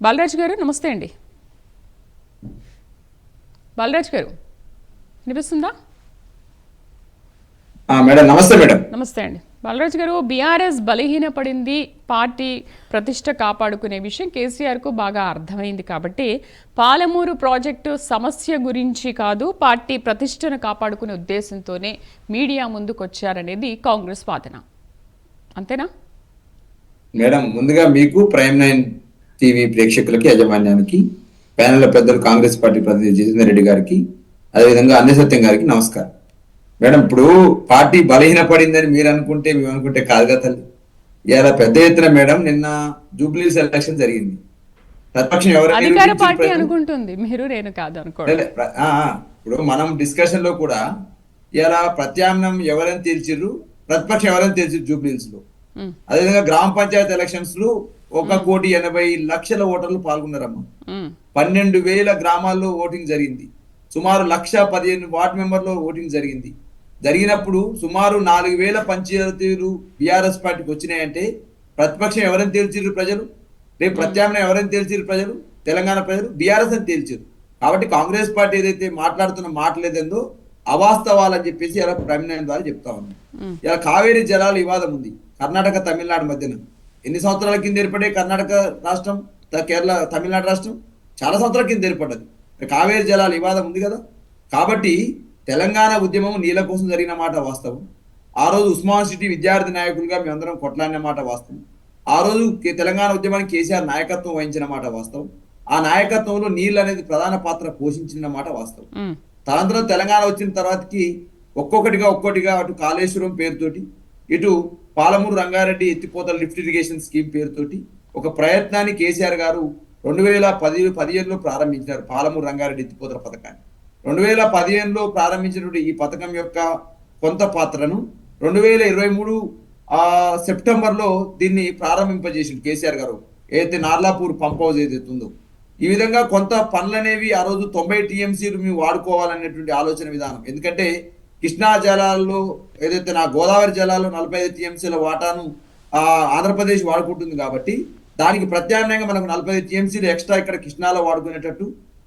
బాలరాజ్ గారు నమస్తే అండి. బాలరాజ్ గారు వినిపిస్తుందా? మేడం నమస్తే. మేడం నమస్తే అండి. బాలరాజ్ గారు, బీఆర్ఎస్ బలహీనపడింది, పార్టీ ప్రతిష్ట కాపాడుకునే విషయం కేసీఆర్కు బాగా అర్థమైంది కాబట్టి పాలమూరు ప్రాజెక్టు సమస్య గురించి కాదు, పార్టీ ప్రతిష్టను కాపాడుకునే ఉద్దేశంతోనే మీడియా ముందుకొచ్చారనేది కాంగ్రెస్ వాదన, అంతేనా? మేడం ముందుగా మీకు ప్రైమ్ 9 టీవీ ప్రేక్షకులకి, యాజమాన్యానికి, ప్యానెల్ పెద్దలు, కాంగ్రెస్ పార్టీ ప్రతినిధి జితేందర్ రెడ్డి గారికి, అదేవిధంగా అన్ని సత్యం గారికి నమస్కారం. మేడం ఇప్పుడు పార్టీ బలహీనపడిందని మీరు అనుకుంటే, మేము అనుకుంటే కాదు కదా తల్లి. ఇలా పెద్ద ఎత్తున మేడం నిన్న జూబ్లీస్ ఎలక్షన్ జరిగింది. ప్రతిపక్షం అధికార పార్టీ అనుకుంటుంది, మీరు నేను కాదు అనుకోండి. ఇప్పుడు మనం డిస్కషన్ లో కూడా ఇలా ప్రత్యామ్నాయం ఎవరైనా తేల్చిర్రు, ప్రతిపక్షం ఎవరైనా తేల్చిర్రు జూబ్లీస్ లో. అదేవిధంగా గ్రామ పంచాయతీ ఎలక్షన్స్ లో 1,80,00,000 ఓటర్లు పాల్గొన్నారమ్మా. 12,000 గ్రామాల్లో ఓటింగ్ జరిగింది. సుమారు 1,15,000 వార్డు మెంబర్లో ఓటింగ్ జరిగింది. జరిగినప్పుడు సుమారు 4,000 పంచాయతీలు బీఆర్ఎస్ పార్టీకి వచ్చినాయంటే ప్రతిపక్షం ఎవరైనా తేల్చిర్రు ప్రజలు, రేపు ప్రత్యామ్నాయం ఎవరైనా తేల్చిర్రు ప్రజలు, తెలంగాణ ప్రజలు బీఆర్ఎస్ అని తేల్చారు. కాబట్టి కాంగ్రెస్ పార్టీ ఏదైతే మాట్లాడుతున్న మాటలేదందో అవాస్తవాలని చెప్పేసి ఇలా ప్రమేయం ద్వారా చెప్తా ఉన్నాం. ఇలా కావేరీ జలాల వివాదం ఉంది కర్ణాటక తమిళనాడు మధ్యన. ఎన్ని సంవత్సరాల కింద ఏర్పడే కర్ణాటక రాష్ట్రం, కేరళ తమిళనాడు రాష్ట్రం చాలా సంవత్సరాల కింద ఏర్పడ్డది. కావేరీ జలాల వివాదం ఉంది కదా. కాబట్టి తెలంగాణ ఉద్యమం నీళ్ళ కోసం జరిగిన మాట వాస్తవం. ఆ రోజు ఉస్మాన్ సిటీ విద్యార్థి నాయకులుగా మేమందరం కొట్లాడిన మాట వాస్తవం. ఆ రోజు తెలంగాణ ఉద్యమానికి కేసీఆర్ నాయకత్వం వహించిన మాట వాస్తవం. ఆ నాయకత్వంలో నీళ్ళు అనేది ప్రధాన పాత్ర పోషించిన మాట వాస్తవం. తనంతరం తెలంగాణ వచ్చిన తర్వాతకి ఒక్కొక్కటిగా అటు కాళేశ్వరం పేరుతోటి, ఇటు పాలమూరు రంగారెడ్డి ఎత్తిపోతల లిఫ్ట్ ఇరిగేషన్ స్కీమ్ పేరుతోటి ఒక ప్రయత్నాన్ని కేసీఆర్ గారు 2015లో ప్రారంభించారు. పాలమూరు రంగారెడ్డి ఎత్తిపోతల పథకాన్ని 2015లో ప్రారంభించినటువంటి ఈ పథకం యొక్క కొంత పాత్రను 2023 సెప్టెంబర్లో దీన్ని ప్రారంభింపజేసింది కేసీఆర్ గారు. ఏదైతే నార్లాపూర్ పంప్ హౌస్ ఏదైతే ఉందో, ఈ విధంగా కొంత పనులనేవి ఆ రోజు 90 టీఎంసీలు మేము వాడుకోవాలనేటువంటి ఆలోచన విధానం. ఎందుకంటే కృష్ణా జలాల్లో ఏదైతే గోదావరి జలాల్లో 45 టీఎంసీల వాటాను ఆంధ్రప్రదేశ్ వాడుకుంటుంది కాబట్టి దానికి ప్రత్యామ్నాయంగా మనకు 45 టీఎంసీలు ఎక్స్ట్రా ఇక్కడ కృష్ణాలో వాడుకునేటట్టు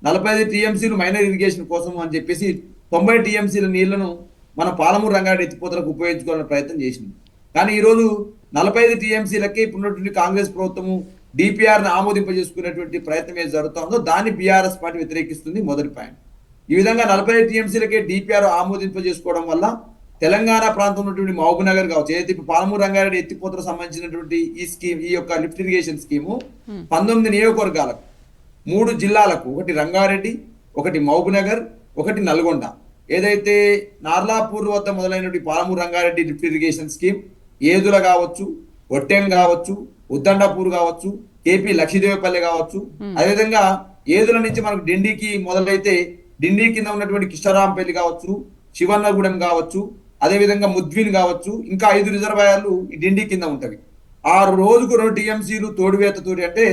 45 టీఎంసీలు మైనర్ ఇరిగేషన్ కోసం అని చెప్పేసి 90 టీఎంసీల నీళ్లను మన పాలమూరు రంగారెడ్డి ఎత్తిపోతలకు ఉపయోగించుకోవాలని ప్రయత్నం చేసింది. కానీ ఈరోజు 45 టీఎంసీలకే ఇప్పుడున్నటువంటి కాంగ్రెస్ ప్రభుత్వము డిపిఆర్ని ఆమోదింపజేసుకునేటువంటి ప్రయత్నం ఏది జరుగుతుందో దాన్ని బీఆర్ఎస్ పార్టీ వ్యతిరేకిస్తుంది. మొదటి పాయింట్. ఈ విధంగా 45 టీఎంసీలకే డిపిఆర్ ఆమోదింపజేసుకోవడం వల్ల తెలంగాణ ప్రాంతంలో ఉన్నటువంటి మహబూబ్నగర్ కావచ్చు, ఏదైతే పాలమూరు రంగారెడ్డి ఎత్తిపోతలకు సంబంధించినటువంటి ఈ స్కీమ్, ఈ యొక్క లిఫ్ట్ ఇరిగేషన్ స్కీము 19 నియోజకవర్గాలకు, 3 జిల్లాలకు, ఒకటి రంగారెడ్డి, ఒకటి మహబూబ్నగర్, ఒకటి నల్గొండ, ఏదైతే నార్లాపూర్ వద్ద మొదలైనటువంటి Palamuru Rangareddy lift irrigation scheme Yedula కావచ్చు, ఒట్టెం కావచ్చు, ఉద్దండపూర్ కావచ్చు, కేపీ లక్షదేవపల్లి కావచ్చు, అదేవిధంగా ఏదుల నుంచి మనకు డిండికి మొదలైతే డిండి కింద ఉన్నటువంటి కిష్టరాంపల్లి కావచ్చు, శివన్నగూడెం కావచ్చు, అదేవిధంగా ముద్విన్ కావచ్చు, ఇంకా 5 రిజర్వాయర్లు ఈ డిండి కింద ఉంటవి. ఆ రోజుకు 2 టీఎంసీలు తోడువేతతోటి, అంటే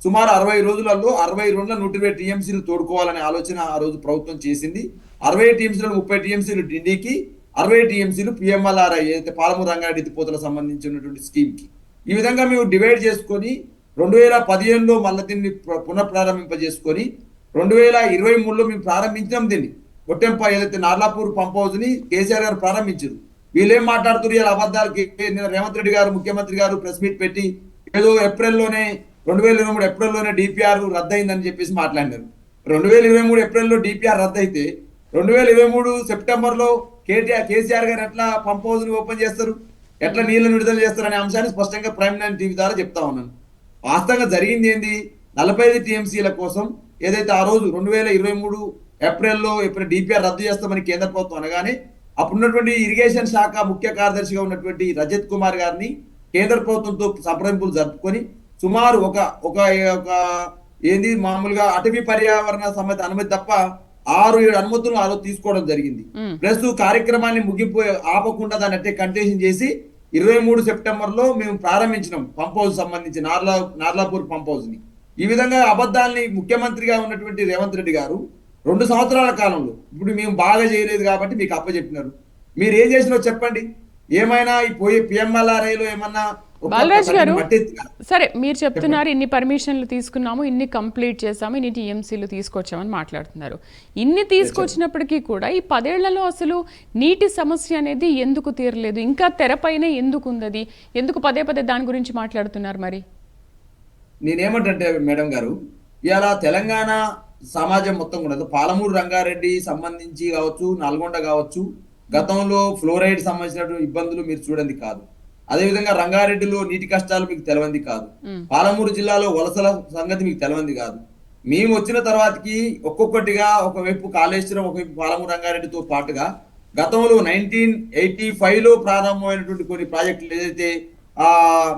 సుమారు 60 రోజులలో 62 120 టీఎంసీలు తోడుకోవాలనే ఆలోచన ఆ రోజు ప్రభుత్వం చేసింది. 60 టీఎంసీలు 30 టీఎంసీలు డిండికి, 60 టీఎంసీలు పిఎంఎల్ఆర్ఐ ఏదైతే పాలమూరు రంగారెడ్డి ఎత్తిపోతలకు సంబంధించినటువంటి స్కీమ్కి. ఈ విధంగా మేము డివైడ్ చేసుకొని 2015లో మళ్ళీ దీన్ని పునఃప్రారంభింపజేసుకొని 2023లో మేము ప్రారంభించాం దీన్ని. ఒట్టెంప ఏదైతే నార్లాపూర్ పంప్ హౌస్ ని కేసీఆర్ గారు ప్రారంభించారు. వీళ్ళేం మాట్లాడుతున్నారు ఇలా అబద్ధాలకి. రేవంత్ రెడ్డి గారు, ముఖ్యమంత్రి గారు ప్రెస్ మీట్ పెట్టి ఏదో 2023 ఏప్రిల్లోనే డిపిఆర్ రద్దయిందని చెప్పేసి మాట్లాడినారు. 2023 ఏప్రిల్లో డిపిఆర్ రద్దయితే 2023 సెప్టెంబర్లో కేసీఆర్ గారు ఎట్లా పంప్ హౌస్ ని ఓపెన్ చేస్తారు, ఎట్లా నీళ్లను విడుదల చేస్తారు అనే అంశాన్ని స్పష్టంగా ప్రైమ్ 9 టీవీ ద్వారా చెప్తా ఉన్నాను. వాస్తవంగా జరిగింది ఏంది, 45 టీఎంసీల కోసం ఏదైతే ఆ రోజు 2023 ఏప్రిల్లో ఇప్పుడు డిపిఆర్ రద్దు చేస్తామని కేంద్ర ప్రభుత్వం అనగానే అప్పుడున్నటువంటి ఇరిగేషన్ శాఖ ముఖ్య కార్యదర్శిగా ఉన్నటువంటి రజత్ కుమార్ గారిని కేంద్ర ప్రభుత్వంతో సంప్రదింపులు జరుపుకొని సుమారు ఒక ఏంది మామూలుగా అటవీ పర్యావరణ సంబంధిత అనుమతి తప్ప 6-7 అనుమతులు ఆ రోజు తీసుకోవడం జరిగింది. ప్లస్ కార్యక్రమాన్ని ముగింపు ఆపకుండా దాన్ని అట్టే కంటిన్యూషన్ చేసి 23 సెప్టెంబర్లో మేము ప్రారంభించినాం పంప్ హౌస్ సంబంధించి నార్లాపూర్ పంప్ హౌస్ ని. ఈ విధంగా అబద్ధాలని ముఖ్యమంత్రిగా ఉన్నటువంటి రేవంత్ రెడ్డి గారు 2 సంవత్సరాల కాలంలో ఇప్పుడు మేము బాగా చేయలేదు కాబట్టి మీకు అప్పచెప్పినారు. మీరు ఏం చేసినో చెప్పండి. ఏమైనా ఈ పోయి పిఎంఎల్ఆర్ఐలో ఏమన్నా బాలరాజ్ గారు మట్టి సరే మీరు చెప్తున్నారు ఇన్ని పర్మిషన్లు తీసుకున్నాము, ఇన్ని కంప్లీట్ చేసాము, ఇన్ని టీఎంసీలు తీసుకొచ్చామని మాట్లాడుతున్నారు. ఇన్ని తీసుకొచ్చినప్పటికీ కూడా ఈ 10 ఏళ్లలో అసలు నీటి సమస్య అనేది ఎందుకు తీరలేదు? ఇంకా తెరపైన ఎందుకు ఉంది? అది ఎందుకు పదే పదే దాని గురించి మాట్లాడుతున్నారు? మరి నేనేమంటే మేడం గారు, ఇలా తెలంగాణ సమాజం మొత్తం కూడా పాలమూరు రంగారెడ్డి సంబంధించి కావచ్చు, నల్గొండ కావచ్చు, గతంలో ఫ్లోరైడ్ సంబంధించినటువంటి ఇబ్బందులు మీరు చూడండి కాదు. అదేవిధంగా రంగారెడ్డిలో నీటి కష్టాలు మీకు తెలవంది కాదు. పాలమూరు జిల్లాలో వలసల సంగతి మీకు తెలవంది కాదు. మేము వచ్చిన తర్వాతకి ఒక్కొక్కటిగా ఒకవైపు కాళేశ్వరం, ఒకవైపు పాలమూరు రంగారెడ్డితో పాటుగా గతంలో 1985లో ప్రారంభమైనటువంటి కొన్ని ప్రాజెక్టులు ఏదైతే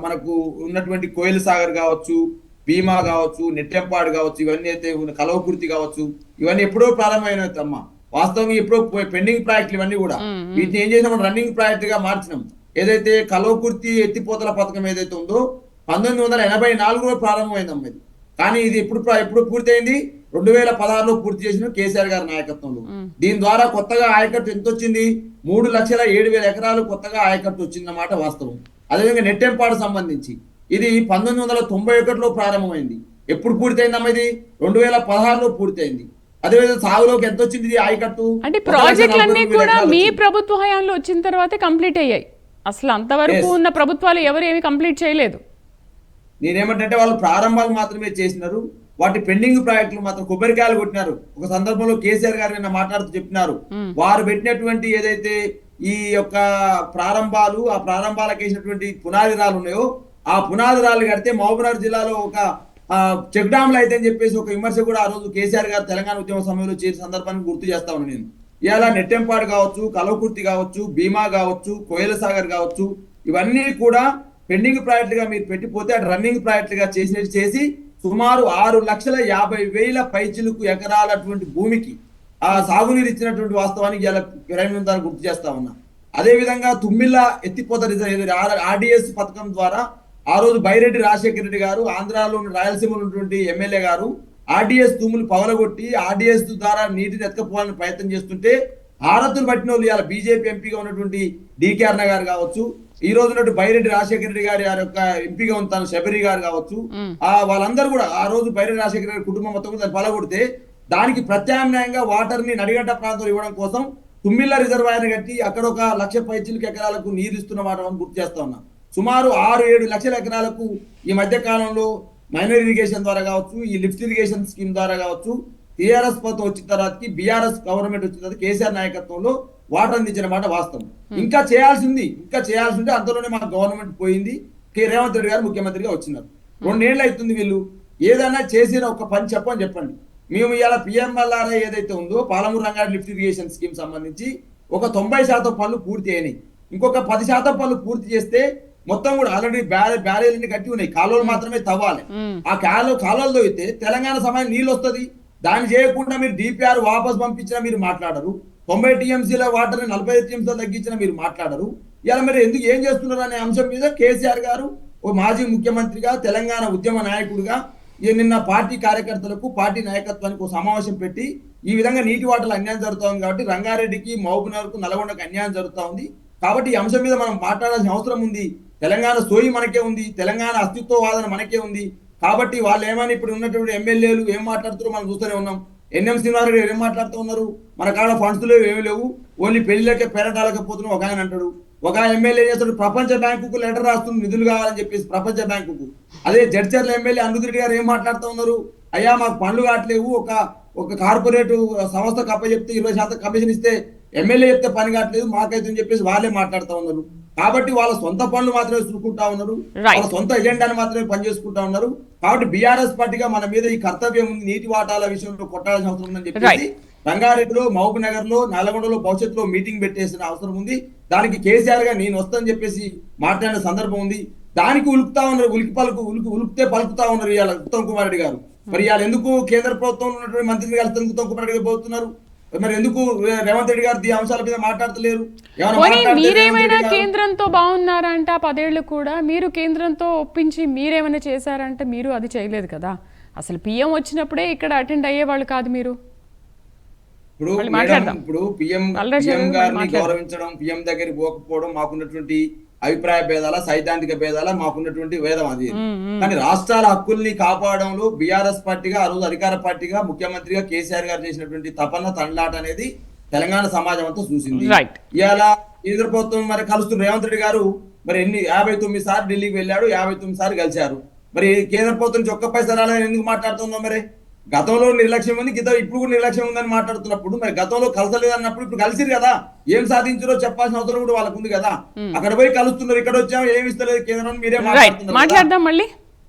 మనకు ఉన్నటువంటి కోయిల్ సాగర్ కావచ్చు, భీమా కావచ్చు, నెట్టెంపాడు కావచ్చు, ఇవన్నీ అయితే కలవకుర్తి కావచ్చు, ఇవన్నీ ఎప్పుడో ప్రారంభమైన అమ్మ. వాస్తవంగా ఎప్పుడో పెండింగ్ ప్రాజెక్టులు ఇవన్నీ కూడా వీటిని ఏం చేసినాం, రన్నింగ్ ప్రాజెక్ట్ గా మార్చినాం. ఏదైతే కలవకుర్తి ఎత్తిపోతల పథకం ఏదైతే ఉందో 1984లో ప్రారంభమైందమ్మ ఇది. కానీ ఇది ఎప్పుడు పూర్తయింది? 2016లో పూర్తి చేసిన కేసీఆర్ గారి నాయకత్వంలో. దీని ద్వారా కొత్తగా ఆయకట్టు ఎంత వచ్చింది? 3,07,000 ఎకరాలు కొత్తగా ఆయకట్టు వచ్చిందన్నమాట వాస్తవం. అదేవిధంగా నెట్టెంపాడు సంబంధించి ఇది 1991లో ప్రారంభమైంది. ఎప్పుడు పూర్తయిందమ్మా ఇది? 2016లో పూర్తయింది. అదేవిధంగా సాగులోకి ఎంత వచ్చింది ఇది ఆయకట్టు? అంటే ప్రాజెక్టులన్నీ కూడా మీ ప్రభుత్వ హయాంలో వచ్చిన తర్వాతే కంప్లీట్ అయ్యాయి. అసలు అంతవరకు ఉన్న ప్రభుత్వాలు ఎవరు ఏమి కంప్లీట్ చేయలేదు. నేనేమంటే వాళ్ళు ప్రారంభాలు మాత్రమే చేసినారు. వాటి పెండింగ్ ప్రాజెక్టులు మాత్రం కొబ్బరికాయలు కొట్టినారు. ఒక సందర్భంలో కేసీఆర్ గారు నిన్న మాట్లాడుతూ చెప్పినారు, వారు పెట్టినటువంటి ఏదైతే ఈ యొక్క ప్రారంభాలు, ఆ ప్రారంభాలకు వేసినటువంటి పునాది రాళ్ళు ఉన్నాయో, ఆ పునాది రాళ్ళు కడితే మహబూబ్నగర్ జిల్లాలో ఒక చెక్ డ్యామ్లు అయితే అని చెప్పేసి ఒక విమర్శ కూడా ఆ రోజు కేసీఆర్ గారు తెలంగాణ ఉద్యమ సమయంలో చేసిన సందర్భాన్ని గుర్తు చేస్తా ఉన్నాను నేను. ఇవాళ నెట్టెంపాడు కావచ్చు, కలవకుర్తి కావచ్చు, భీమా కావచ్చు, కోయిల సాగర్ కావచ్చు, ఇవన్నీ కూడా పెండింగ్ ప్రాజెక్టుగా మీరు పెట్టిపోతే అటు రన్నింగ్ ప్రాజెక్టుగా చేసి సుమారు 6,50,000 పైచిలుకు ఎకరాలటువంటి భూమికి ఆ సాగునీరు ఇచ్చినటువంటి వాస్తవానికి ఇలా ప్రైమ్ గుర్తు చేస్తా ఉన్నా. అదే విధంగా తుమ్మిళ్ళ ఎత్తిపోత RDS పథకం ద్వారా ఆ రోజు బైరెడ్డి రాజశేఖర రెడ్డి గారు, ఆంధ్రాలో రాయలసీమలో ఉన్నటువంటి ఎమ్మెల్యే గారు RDS తూములు పగలగొట్టి RDS ద్వారా నీటిని ఎత్తుకపోవాలని ప్రయత్నం చేస్తుంటే హారతులు పట్టిన వాళ్ళు ఇవాళ బీజేపీ ఎంపీగా ఉన్నటువంటి DK అరుణ గారు కావచ్చు, ఈ రోజు ఉన్నట్టు బైరెడ్డి రాజశేఖర రెడ్డి గారి యొక్క ఎంపీగా ఉంటాను శబరి గారు కావచ్చు, వాళ్ళందరూ కూడా ఆ రోజు బైరెడ్డి రాజశేఖర గారి కుటుంబం మొత్తం కూడా పగలగొడితే దానికి ప్రత్యామ్నాయంగా వాటర్ ని నడిగడ్డ ప్రాంతంలో ఇవ్వడం కోసం తుమ్మిళ్ళ రిజర్వాయర్ కట్టి అక్కడ ఒక 1,00,000 పైచిలుకు ఎకరాలకు నీరు ఇస్తున్న మాట గుర్తు చేస్తా ఉన్నా. సుమారు 6-7 లక్షల ఎకరాలకు ఈ మధ్య కాలంలో మైనర్ ఇరిగేషన్ ద్వారా కావచ్చు, ఈ లిఫ్ట్ ఇరిగేషన్ స్కీమ్ ద్వారా కావచ్చు, టీఆర్ఎస్ ప్రభుత్వం వచ్చిన తర్వాతకి బీఆర్ఎస్ గవర్నమెంట్ వచ్చిన తర్వాత కేసీఆర్ నాయకత్వంలో వాటర్ అందించిన మాట వాస్తవం. ఇంకా చేయాల్సి ఉంది అంతలోనే మన గవర్నమెంట్ పోయింది. రేవంత్ రెడ్డి గారు ముఖ్యమంత్రిగా వచ్చినారు. 2 ఏళ్ళు అవుతుంది. వీళ్ళు ఏదైనా చేసిన ఒక పని చెప్పండి. మేము ఇవాళ PMLRI ఏదైతే ఉందో Palamuru Rangareddy lift irrigation scheme సంబంధించి ఒక 90% పనులు పూర్తి అయినాయి. ఇంకొక 10% పనులు పూర్తి చేస్తే మొత్తం కూడా ఆల్రెడీ బ్యారేజీని కట్టి ఉన్నాయి, కాలువలు మాత్రమే తవ్వాలి. ఆ కాలువలు తవ్వితే తెలంగాణ సమయం నీళ్ళు వస్తుంది. దాన్ని చేయకుండా మీరు DPR వాపస్ పంపించినా మీరు మాట్లాడరు. 90 TMCల వాటర్ 45 TMCలు తగ్గించినా మీరు మాట్లాడరు. ఇలా మీరు ఎందుకు ఏం చేస్తున్నారు అనే అంశం మీద కేసీఆర్ గారు ఓ మాజీ ముఖ్యమంత్రిగా, తెలంగాణ ఉద్యమ నాయకుడిగా నిన్న పార్టీ కార్యకర్తలకు, పార్టీ నాయకత్వానికి ఒక సమావేశం పెట్టి ఈ విధంగా నీటి వాటర్లు అన్యాయం జరుగుతూ ఉంది కాబట్టి రంగారెడ్డికి, మహబూబ్నగర్కు, నల్గొండకు అన్యాయం జరుగుతూ ఉంది కాబట్టి ఈ అంశం మీద మనం మాట్లాడాల్సిన అవసరం ఉంది. తెలంగాణ సోయి మనకే ఉంది, తెలంగాణ అస్తిత్వవాదన మనకే ఉంది కాబట్టి వాళ్ళు ఏమని ఇప్పుడు ఉన్నటువంటి ఎమ్మెల్యేలు ఏం మాట్లాడుతారో మనం చూస్తూనే ఉన్నాం. NM శ్రీనివాసరెడ్డి ఏం మాట్లాడుతూ ఉన్నారు, మన కాడ ఫండ్స్ లేవు, ఏమి లేవు, ఓన్లీ పెళ్లిలకే పేరటాలకపోతున్నాం ఒక ఆయన అంటాడు. ఒక ఎమ్మెల్యే చేస్తాడు ప్రపంచ బ్యాంకుకు లెటర్ రాస్తుంది నిధులు కావాలని చెప్పేసి ప్రపంచ బ్యాంకుకు. అదే జడ్చర్ల ఎమ్మెల్యే అనిరుద్ గారు ఏం మాట్లాడుతూ ఉన్నారు, అయ్యా మాకు పనులు కావట్లేవు, ఒక కార్పొరేట్ సంస్థకు అప్పచెప్తే 20% కమిషన్ ఇస్తే ఎమ్మెల్యే చెప్తే పని కావట్లేదు మాకైతే అని చెప్పేసి వాళ్ళే మాట్లాడుతూ ఉన్నారు. కాబట్టి వాళ్ళ సొంత పనులు మాత్రమే చూసుకుంటా ఉన్నారు, వాళ్ళ సొంత ఎజెండాని మాత్రమే పనిచేసుకుంటా ఉన్నారు. కాబట్టి బీఆర్ఎస్ పార్టీగా మన మీద ఈ కర్తవ్యం ఉంది, నీటి వాటాల విషయంలో కొట్టాల్సిన అవసరం ఉందని చెప్పేసి రంగారెడ్డిలో, మహబూబ్నగర్ లో, నల్గొండలో భవిష్యత్తులో మీటింగ్ పెట్టేసిన అవసరం ఉంది. దానికి కేసీఆర్ గా నేను వస్తానని చెప్పేసి మాట్లాడిన సందర్భం ఉంది. దానికి ఉలుకుతా ఉన్నారు, ఉలికితే పలుకుతా ఉన్నారు ఇవాళ ఉత్తమ్ కుమార్ రెడ్డి గారు. మరి ఇవాళ ఎందుకు కేంద్ర ప్రభుత్వంలో ఉన్నటువంటి మంత్రిని కలిసి ఉత్తమ్ కుమార్ రెడ్డి గారు పోతున్నారు? మరి ఎందుకు రేవంత్ రెడ్డి గారు ఈ అంశాల మీద మాట్లాడతలేరు? మీరేమైనా కేంద్రంతో బాగున్నారంట 10 ఏళ్ళు కూడా, మీరు కేంద్రంతో ఒప్పించి మీరేమైనా చేశారంటే మీరు అది చేయలేదు కదా. అసలు PM వచ్చినప్పుడే ఇక్కడ అటెండ్ అయ్యేవాళ్ళు కాదు మీరు. ఇప్పుడు PM గారిని గౌరవించడం, PM దగ్గరికి పోకపోవడం, మాకున్నటువంటి అభిప్రాయ భేదాల సైద్ధాంతిక భేదాల మాకున్నటువంటి వేదం అది. కానీ రాష్ట్రాల హక్కుల్ని కాపాడంలో బీఆర్ఎస్ పార్టీగా ఆ రోజు అధికార పార్టీగా ముఖ్యమంత్రిగా కేసీఆర్ గారు చేసినటువంటి తపన తండ్లాట అనేది తెలంగాణ సమాజం అంతా చూసింది. రైట్. ఇవాళ కేంద్ర ప్రభుత్వం మరి కలుస్తున్న రేవంత్ రెడ్డి గారు మరి 59 సార్లు ఢిల్లీకి వెళ్ళాడు, 59 సార్లు కలిశారు. మరి కేంద్ర ప్రభుత్వం నుంచి ఒక్క పైసా రాలని ఎందుకు మాట్లాడుతున్నాం? మరి గతంలో నిర్లక్ష్యం ఉంది, ఇప్పుడు కూడా నిర్లక్ష్యం ఉందని మాట్లాడుతున్నప్పుడు మరి గతంలో కలసలేదు అన్నప్పుడు ఇప్పుడు కలిసిరు కదా, ఏం సాధించారో చెప్పాల్సిన అవసరం కూడా వాళ్ళకు ఉంది కదా. అక్కడ పోయి కలుస్తున్నారు, ఇక్కడ వచ్చాము ఏమి ఇస్తలేదు కేంద్రం, మీరే మాట్లాడదాం మళ్ళీ.